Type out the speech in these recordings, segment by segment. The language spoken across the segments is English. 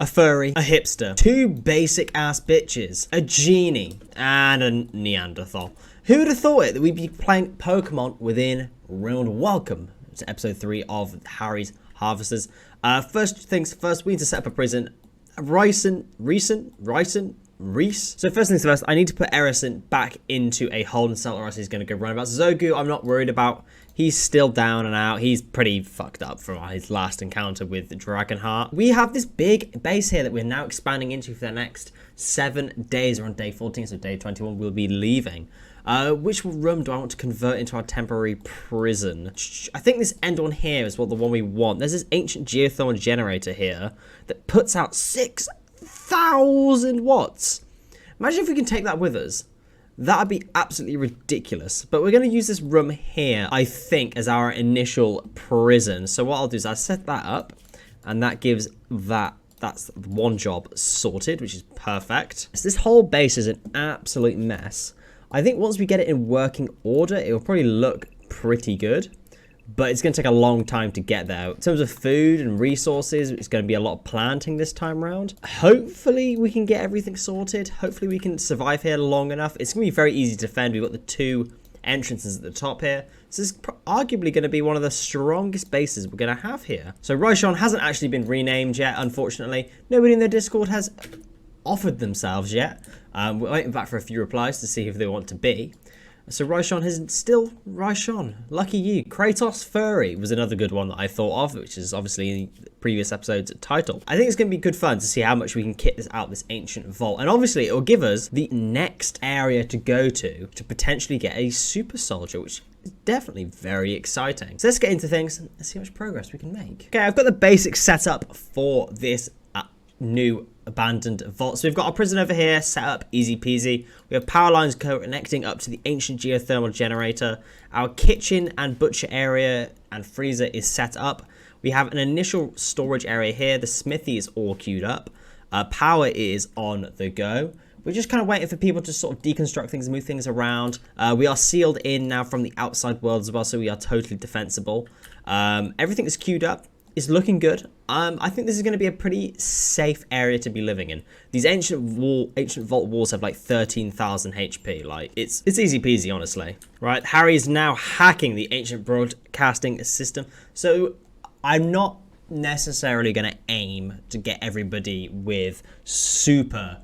a furry, a hipster, two basic ass bitches, a genie, and a Neanderthal. Who would have thought it that we'd be playing Pokemon within Rimworld? Welcome to episode 3 of Harry's Harvesters. First things first, we need to set up a prison. Reese. So first things first, I need to put Erison back into a holding cell or else he's going to go run about. Zogu, I'm not worried about. He's still down and out. He's pretty fucked up from his last encounter with Dragonheart. We have this big base here that we're now expanding into for the next 7 days. We're on day 14, so day 21 we'll be leaving. Which room do I want to convert into our temporary prison? I think this end one here is the one we want. There's this ancient geothermal generator here that puts out 6,000 watts. Imagine if we can take that with us. That'd be absolutely ridiculous. But we're going to use this room here, I think, as our initial prison. So what I'll do is I'll set that up, and that gives that's one job sorted, which is perfect. So this whole base is an absolute mess. I think once we get it in working order, it will probably look pretty good. But it's going to take a long time to get there. In terms of food and resources, it's going to be a lot of planting this time around. Hopefully we can get everything sorted. Hopefully we can survive here long enough. It's going to be very easy to defend. We've got the 2 entrances at the top here. This is arguably going to be one of the strongest bases we're going to have here. So Roshan hasn't actually been renamed yet, unfortunately. Nobody in the Discord has offered themselves yet. We're waiting back for a few replies to see if they want to be. So Roshan is still Roshan. Lucky you. Kratos Furry was another good one that I thought of, which is obviously in the previous episode's title. I think it's going to be good fun to see how much we can kit this out, this ancient vault. And obviously it will give us the next area to go to potentially get a super soldier, which is definitely very exciting. So let's get into things and see how much progress we can make. Okay, I've got the basics set up for this new abandoned vault. So we've got our prison over here set up, easy peasy. We have power lines connecting up to the ancient geothermal generator. Our kitchen and butcher area and freezer is set up. We have an initial storage area here. The smithy is all queued up. Power is on the go. We're just kind of waiting for people to sort of deconstruct things and move things around. We are sealed in now from the outside world as well, so we are totally defensible. Everything is queued up. It's looking good. I think this is going to be a pretty safe area to be living in. These ancient vault walls have like 13,000 HP. Like it's easy peasy, honestly. Right, Harry is now hacking the ancient broadcasting system. So I'm not necessarily going to aim to get everybody with super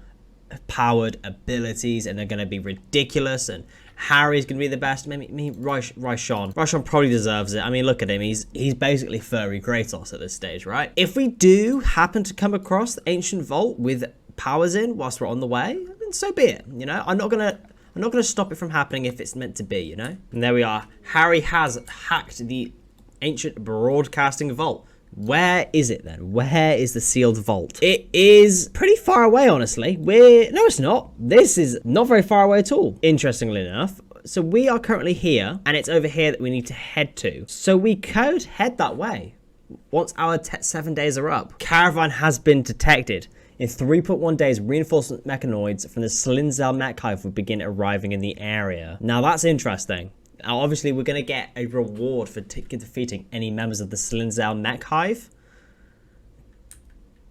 powered abilities and they're going to be ridiculous and Harry's going to be the best. Maybe Roshan. Roshan probably deserves it. I mean, look at him. He's basically furry Kratos at this stage, right? If we do happen to come across the ancient vault with powers in whilst we're on the way, then so be it. You know, I'm not gonna stop it from happening if it's meant to be. You know. And there we are. Harry has hacked the ancient broadcasting vault. Where is it then? Where is the sealed vault? It is pretty far away, honestly. No, it's not. This is not very far away at all, interestingly enough. So we are currently here, and it's over here that we need to head to. So we could head that way once our 7 days are up. Caravan has been detected. In 3.1 days, reinforcement mechanoids from the Slinzel mech hive will begin arriving in the area. Now that's interesting. Now, obviously, we're going to get a reward for defeating any members of the Slinzel mech hive.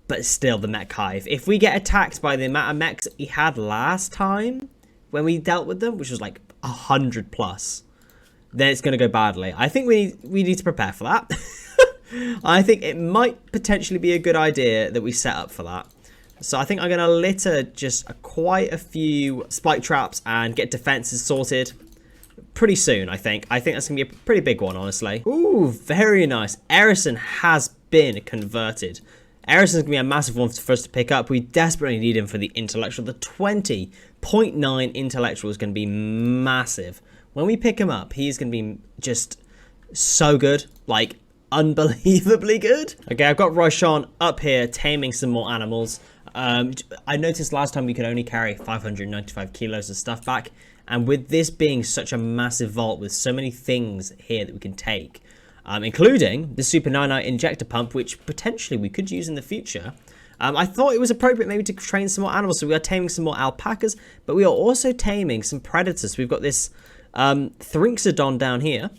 But still, the mech hive. If we get attacked by the amount of mechs we had last time when we dealt with them, which was like 100 plus, then it's going to go badly. I think we need to prepare for that. I think it might potentially be a good idea that we set up for that. So I think I'm going to litter just quite a few spike traps and get defenses sorted pretty soon, I think. I think that's going to be a pretty big one, honestly. Ooh, very nice. Erison has been converted. Erison's going to be a massive one for us to pick up. We desperately need him for the intellectual. The 20.9 intellectual is going to be massive. When we pick him up, he's going to be just so good. Like, unbelievably good. Okay, I've got Roshan up here taming some more animals. I noticed last time we could only carry 595 kilos of stuff back. And with this being such a massive vault with so many things here that we can take, including the Super 99 injector pump, which potentially we could use in the future, I thought it was appropriate maybe to train some more animals. So we are taming some more alpacas, but we are also taming some predators. So we've got this Thrinxodon down here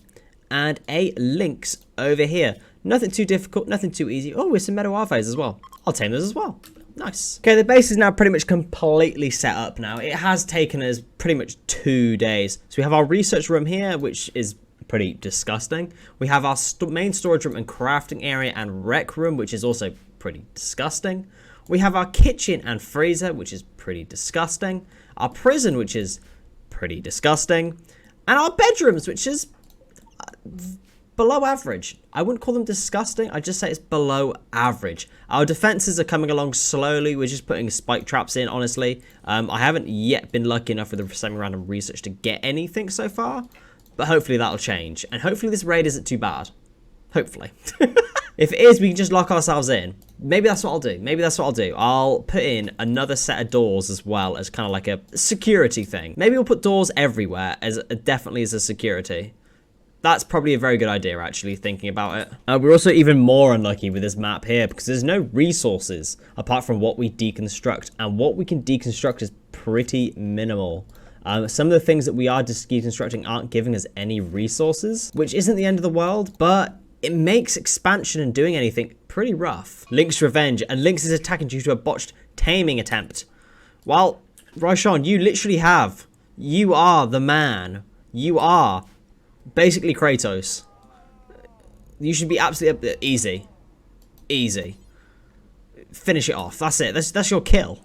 and a lynx over here. Nothing too difficult, nothing too easy. Oh, with some meadow aves as well. I'll tame those as well. Nice. Okay, the base is now pretty much completely set up now. It has taken us pretty much 2 days. So we have our research room here, which is pretty disgusting. We have our main storage room and crafting area and rec room, which is also pretty disgusting. We have our kitchen and freezer, which is pretty disgusting. Our prison, which is pretty disgusting. And our bedrooms, which is below average. I wouldn't call them disgusting. I'd just say it's below average. Our defenses are coming along slowly. We're just putting spike traps in, honestly. I haven't yet been lucky enough with the semi-random research to get anything so far. But hopefully that'll change. And hopefully this raid isn't too bad. Hopefully. If it is, we can just lock ourselves in. Maybe that's what I'll do. Maybe that's what I'll do. I'll put in another set of doors as well as kind of like a security thing. Maybe we'll put doors everywhere as definitely as a security. That's probably a very good idea, actually, thinking about it. We're also even more unlucky with this map here because there's no resources apart from what we deconstruct. And what we can deconstruct is pretty minimal. Some of the things that we are deconstructing aren't giving us any resources, which isn't the end of the world, but it makes expansion and doing anything pretty rough. Lynx revenge, and Lynx is attacking due to a botched taming attempt. Well, Raishan, you literally have. You are the man. You are basically Kratos. You should be absolutely easy. Easy. Finish it off. That's it. That's your kill.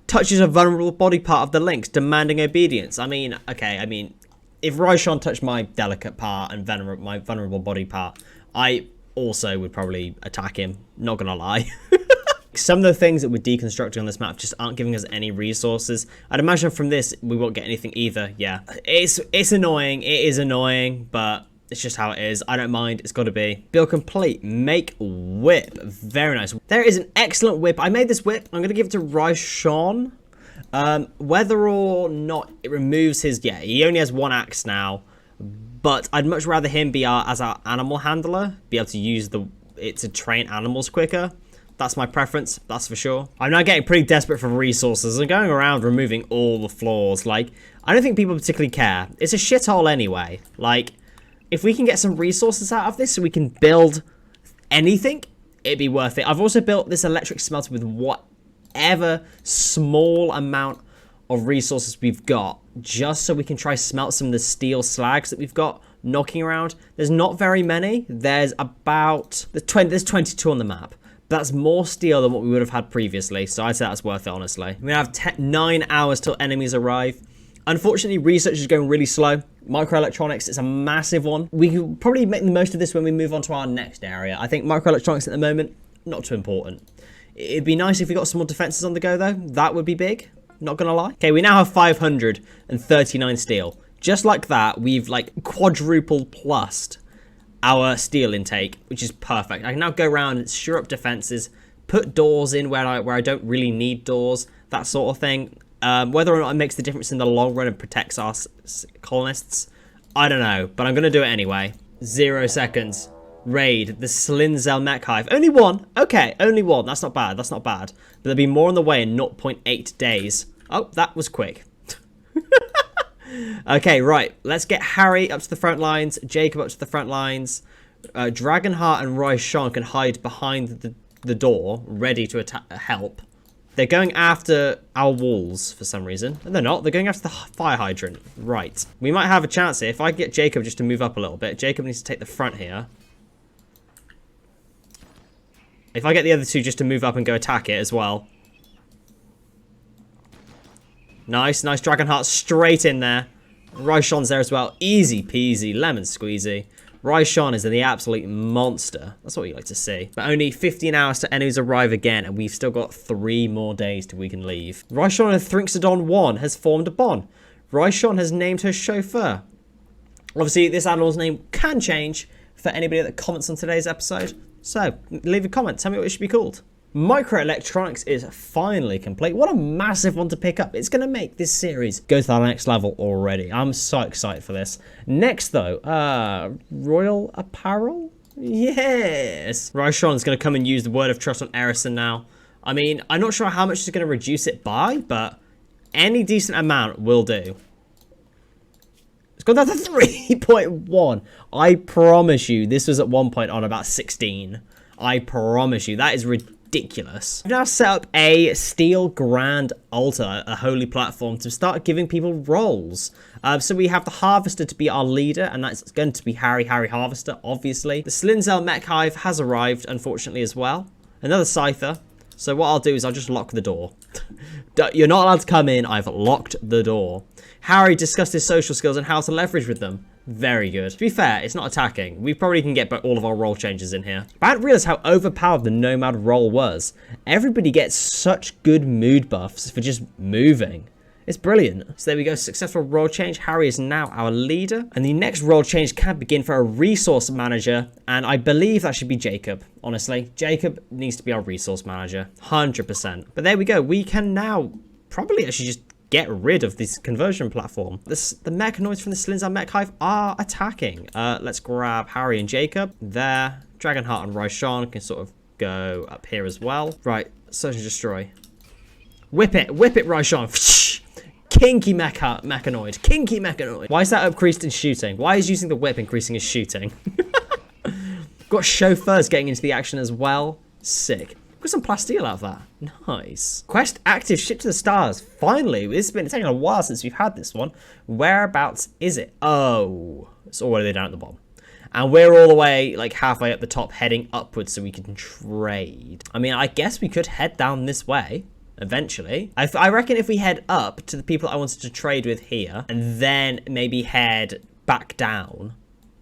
Touches a vulnerable body part of the Lynx, demanding obedience. I mean, okay, if Raishan touched my delicate part and my vulnerable body part, I also would probably attack him. Not gonna lie. Some of the things that we're deconstructing on this map just aren't giving us any resources. I'd imagine from this we won't get anything either. Yeah, it's annoying. It is annoying, but it's just how it is. I don't mind. It's got to be. Build complete. Make whip. Very nice. There is an excellent whip. I made this whip. I'm going to give it to Raishan. Whether or not it removes his... Yeah, he only has 1 axe now. But I'd much rather him be as our animal handler. Be able to use it to train animals quicker. That's my preference, that's for sure. I'm now getting pretty desperate for resources and going around removing all the floors. Like, I don't think people particularly care. It's a shithole anyway. Like, if we can get some resources out of this so we can build anything, it'd be worth it. I've also built this electric smelter with whatever small amount of resources we've got, just so we can try smelt some of the steel slags that we've got knocking around. There's not very many. There's 22 on the map. That's more steel than what we would have had previously, so I'd say that's worth it, honestly. We have 9 hours till enemies arrive. Unfortunately, research is going really slow. Microelectronics is a massive one. We can probably make the most of this when we move on to our next area. I think microelectronics at the moment, not too important. It'd be nice if we got some more defenses on the go, though. That would be big, not gonna lie. Okay, we now have 539 steel. Just like that, we've like quadrupled plussed our steel intake, which is perfect. I can now go around and shore up defenses, put doors in where I don't really need doors, that sort of thing. Whether or not it makes the difference in the long run and protects our colonists, I don't know, but I'm going to do it anyway. 0 seconds. Raid the Slinzel Mech Hive. Only 1. Okay, only 1. That's not bad. That's not bad. But there'll be more on the way in 0.8 days. Oh, that was quick. Okay, right. Let's get Harry up to the front lines, Jacob up to the front lines. Dragonheart and Raishan can hide behind the door, ready to help. They're going after our walls for some reason. And they're not. They're going after the fire hydrant. Right. We might have a chance here. If I get Jacob just to move up a little bit. Jacob needs to take the front here. If I get the other two just to move up and go attack it as well. Nice, nice. Dragonheart straight in there. Raishan's there as well. Easy peasy, lemon squeezy. Raishan is the absolute monster. That's what you like to see. But only 15 hours to enemies arrive again, and we've still got 3 more days till we can leave. Raishan and Thrinxodon 1 has formed a bond. Raishan has named her chauffeur. Obviously, this animal's name can change for anybody that comments on today's episode. So, leave a comment. Tell me what it should be called. Microelectronics is finally complete. What a massive one to pick up. It's going to make this series go to the next level already. I'm so excited for this. Next, though, Royal Apparel? Yes. Raishan's going to come and use the word of trust on Erison now. I mean, I'm not sure how much it's going to reduce it by, but any decent amount will do. It's gone down to 3.1. I promise you, this was at one point on about 16. I promise you, that is ridiculous. ridiculous. I've now set up a steel grand altar, a holy platform, to start giving people roles. So we have the Harvester to be our leader, and that's going to be Harry Harvester, obviously. The Slinzel Mech Hive has arrived, unfortunately, as well. Another Scyther. So what I'll do is I'll just lock the door. You're not allowed to come in. I've locked the door. Harry discussed his social skills and how to leverage with them. Very good. To be fair, it's not attacking. We probably can get all of our role changes in here. But I didn't realize how overpowered the Nomad role was. Everybody gets such good mood buffs for just moving. It's brilliant. So there we go. Successful role change. Harry is now our leader. And the next role change can begin for a resource manager. And I believe that should be Jacob. Honestly, Jacob needs to be our resource manager. 100%. But there we go. We can now probably actually just get rid of this conversion platform. The mechanoids from the Slinzel Mech Hive are attacking. Let's grab Harry and Jacob. There. Dragonheart and Raishan can sort of go up here as well. Right. Search and destroy. Whip it, Raishan. Kinky mechanoid. Kinky mechanoid. Why is that increased in shooting? Why is using the whip increasing his shooting? Got chauffeurs getting into the action as well. Sick. Got some plasteel out of that. Nice. Quest active, ship to the stars. Finally, this has been taking a while since we've had this one. Whereabouts is it? Oh, it's all the way down at the bottom. And we're all the way like halfway up the top heading upwards so we can trade. I mean, I guess we could head down this way eventually. I reckon if we head up to the people I wanted to trade with here and then maybe head back down,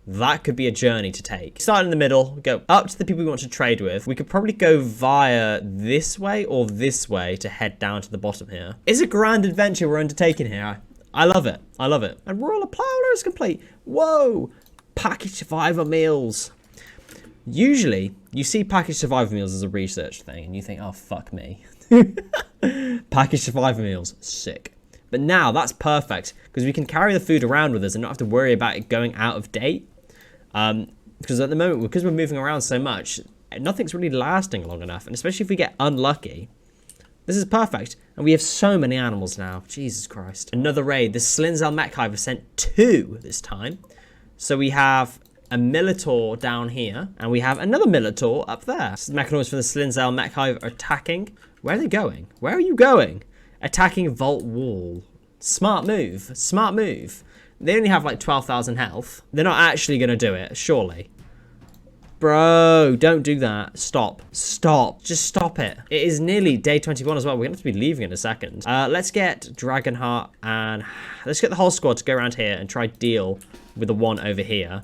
that could be a journey to take. Start in the middle, go up to the people we want to trade with. We could probably go via this way or this way to head down to the bottom here. It's a grand adventure we're undertaking here. I love it. I love it. And Royal Plowler is complete. Whoa. Package survivor meals. Usually, you see package survivor meals as a research thing and you think, oh, fuck me. Package survivor meals. Sick. But now that's perfect because we can carry the food around with us and not have to worry about it going out of date. Because at the moment, because we're moving around so much, nothing's really lasting long enough. And especially if we get unlucky, this is perfect. And we have so many animals now. Jesus Christ. Another raid. The Slinzel Mech Hive have sent 2 this time. So we have a Militor down here. And we have another Militor up there. So the mechanoids from the Slinzel Mech Hive are attacking. Where are they going? Where are you going? Attacking Vault Wall. Smart move. Smart move. They only have like 12,000 health. They're not actually going to do it, surely. Bro, don't do that. Stop. Stop. Just stop it. It is nearly day 21 as well. We're going to have to be leaving in a second. Let's get Dragonheart and let's get the whole squad to go around here and try deal with the one over here.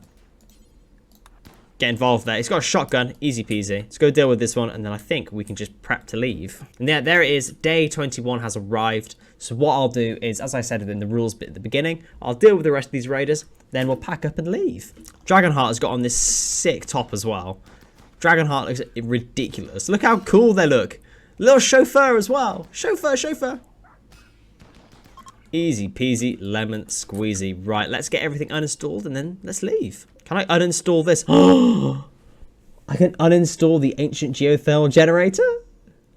Get involved there. He's got a shotgun. Easy peasy. Let's go deal with this one. And then I think we can just prep to leave. And yeah, there it is. Day 21 has arrived. So what I'll do is, as I said in the rules bit at the beginning, I'll deal with the rest of these raiders. Then we'll pack up and leave. Dragonheart has got on this sick top as well. Dragonheart looks ridiculous. Look how cool they look. Little chauffeur as well. Chauffeur. Easy peasy, lemon squeezy. Right, let's get everything uninstalled and then let's leave. Can I uninstall this? Oh, I can uninstall the ancient geothermal generator?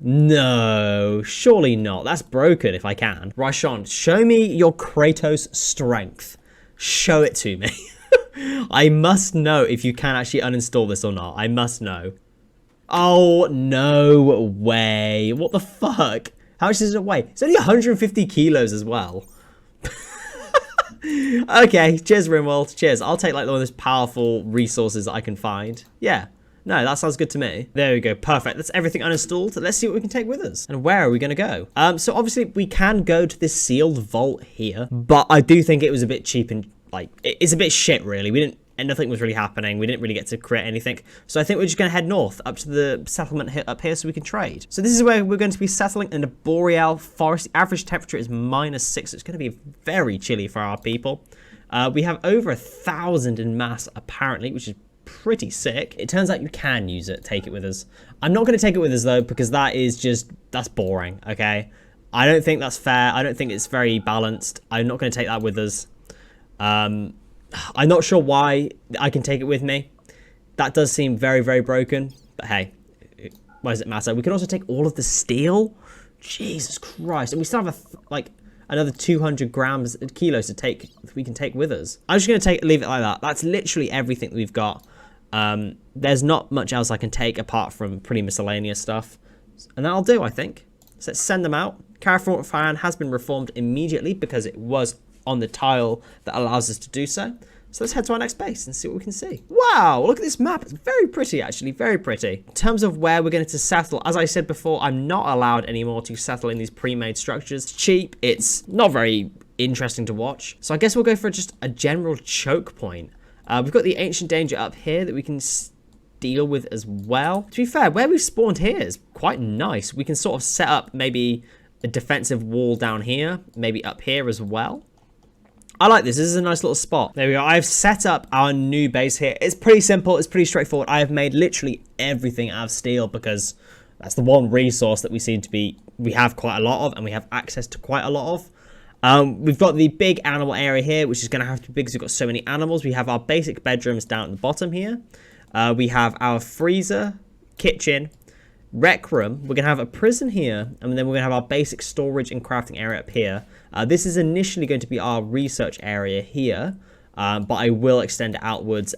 No, surely not. That's broken if I can. Raishan, show me your Kratos strength. Show it to me. I must know if you can actually uninstall this or not. I must know. Oh, no way. What the fuck? How much does it weigh? It's only 150 kilos as well. Okay, cheers Rimworld, cheers. I'll take like one of those powerful resources that I can find. Yeah, no, that sounds good to me. There we go, perfect. That's everything uninstalled. Let's see what we can take with us. And where are we going to go? So obviously we can go to this sealed vault here, but I do think it was a bit cheap and like, it's a bit shit really. And nothing was really happening. We didn't really get to create anything. So I think we're just going to head north up to the settlement up here so we can trade. So this is where we're going to be settling in a boreal forest. The average temperature is -6. So it's going to be very chilly for our people. We have over 1,000 in mass apparently, which is pretty sick. It turns out you can use it, take it with us. I'm not going to take it with us though, because that's boring, okay? I don't think that's fair. I don't think it's very balanced. I'm not going to take that with us. I'm not sure why I can take it with me. That does seem very, very broken. But hey, why does it matter? We can also take all of the steel. Jesus Christ. And we still have another 200 kilos to take. We can take with us. I'm just going to leave it like that. That's literally everything that we've got. There's not much else I can take apart from pretty miscellaneous stuff. And that'll do, I think. So let's send them out. Caravan has been reformed immediately because it was on the tile that allows us to do so. So let's head to our next base and see what we can see. Wow, look at this map. It's very pretty, actually, very pretty. In terms of where we're going to settle, as I said before, I'm not allowed anymore to settle in these pre-made structures. It's cheap. It's not very interesting to watch. So I guess we'll go for just a general choke point. We've got the Ancient Danger up here that we can deal with as well. To be fair, where we've spawned here is quite nice. We can sort of set up maybe a defensive wall down here, maybe up here as well. I like this. This is a nice little spot. There we go. I've set up our new base here. It's pretty simple. It's pretty straightforward. I have made literally everything out of steel because that's the one resource that we have quite a lot of, and we have access to quite a lot of. We've got the big animal area here, which is going to have to be big because we've got so many animals. We have our basic bedrooms down at the bottom here. We have our freezer, kitchen, rec room. We're going to have a prison here, and then we're going to have our basic storage and crafting area up here. This is initially going to be our research area here, but I will extend it outwards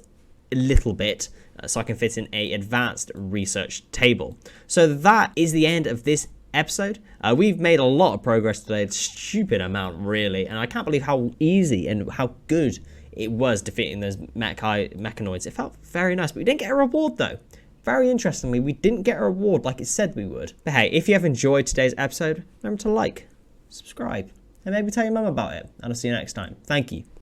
a little bit so I can fit in a advanced research table. So that is the end of this episode. We've made a lot of progress today, a stupid amount really, and I can't believe how easy and how good it was defeating those mechanoids. It felt very nice, but we didn't get a reward though. Very interestingly, we didn't get a reward like it said we would. But hey, if you have enjoyed today's episode, remember to like, subscribe, and maybe tell your mum about it. And I'll see you next time. Thank you.